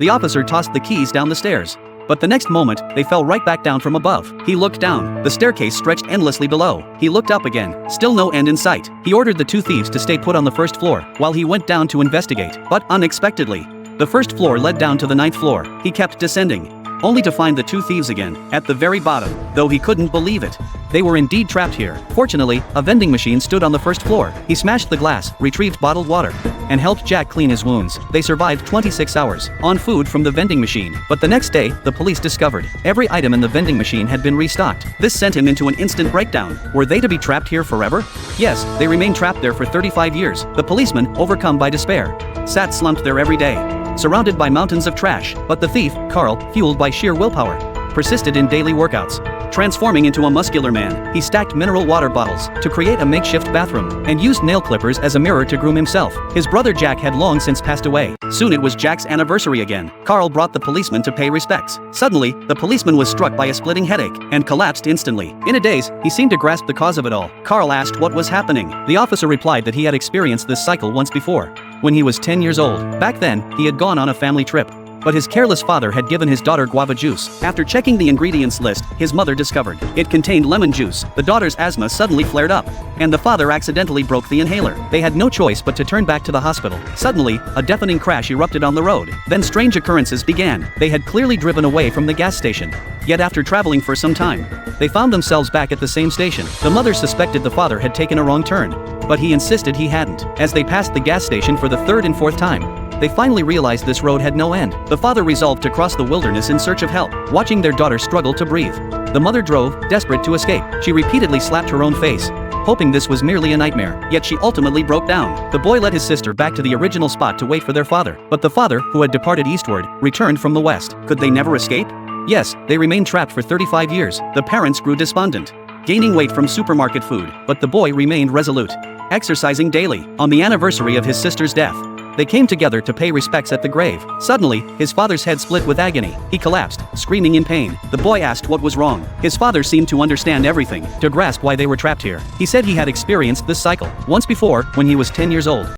The officer tossed the keys down the stairs. But the next moment, they fell right back down from above. He looked down. The staircase stretched endlessly below. He looked up again. Still no end in sight. He ordered the two thieves to stay put on the first floor, while he went down to investigate. But unexpectedly, the first floor led down to the 9th floor. He kept descending, only to find the two thieves again, at the very bottom, though he couldn't believe it. They were indeed trapped here. Fortunately, a vending machine stood on the first floor. He smashed the glass, retrieved bottled water, and helped Jack clean his wounds. They survived 26 hours on food from the vending machine. But the next day, the police discovered every item in the vending machine had been restocked. This sent him into an instant breakdown. Were they to be trapped here forever? Yes, they remained trapped there for 35 years. The policeman, overcome by despair, sat slumped there every day, surrounded by mountains of trash. But the thief, Carl, fueled by sheer willpower, persisted in daily workouts. Transforming into a muscular man, he stacked mineral water bottles to create a makeshift bathroom, and used nail clippers as a mirror to groom himself. His brother Jack had long since passed away. Soon it was Jack's anniversary again. Carl brought the policeman to pay respects. Suddenly, the policeman was struck by a splitting headache, and collapsed instantly. In a daze, he seemed to grasp the cause of it all. Carl asked what was happening. The officer replied that he had experienced this cycle once before, when he was 10 years old. Back then, he had gone on a family trip, but his careless father had given his daughter guava juice. After checking the ingredients list, his mother discovered it contained lemon juice. The daughter's asthma suddenly flared up, and the father accidentally broke the inhaler. They had no choice but to turn back to the hospital. Suddenly, a deafening crash erupted on the road. Then strange occurrences began. They had clearly driven away from the gas station. Yet after traveling for some time, they found themselves back at the same station. The mother suspected the father had taken a wrong turn, but he insisted he hadn't. As they passed the gas station for the third and fourth time, they finally realized this road had no end. The father resolved to cross the wilderness in search of help. Watching their daughter struggle to breathe, the mother drove, desperate to escape. She repeatedly slapped her own face, hoping this was merely a nightmare. Yet she ultimately broke down. The boy led his sister back to the original spot to wait for their father. But the father, who had departed eastward, returned from the west. Could they never escape? Yes, they remained trapped for 35 years. The parents grew despondent, gaining weight from supermarket food, but the boy remained resolute, exercising daily. On the anniversary of his sister's death, they came together to pay respects at the grave. Suddenly, his father's head split with agony. He collapsed, screaming in pain. The boy asked what was wrong. His father seemed to understand everything, to grasp why they were trapped here. He said he had experienced this cycle once before, when he was 10 years old.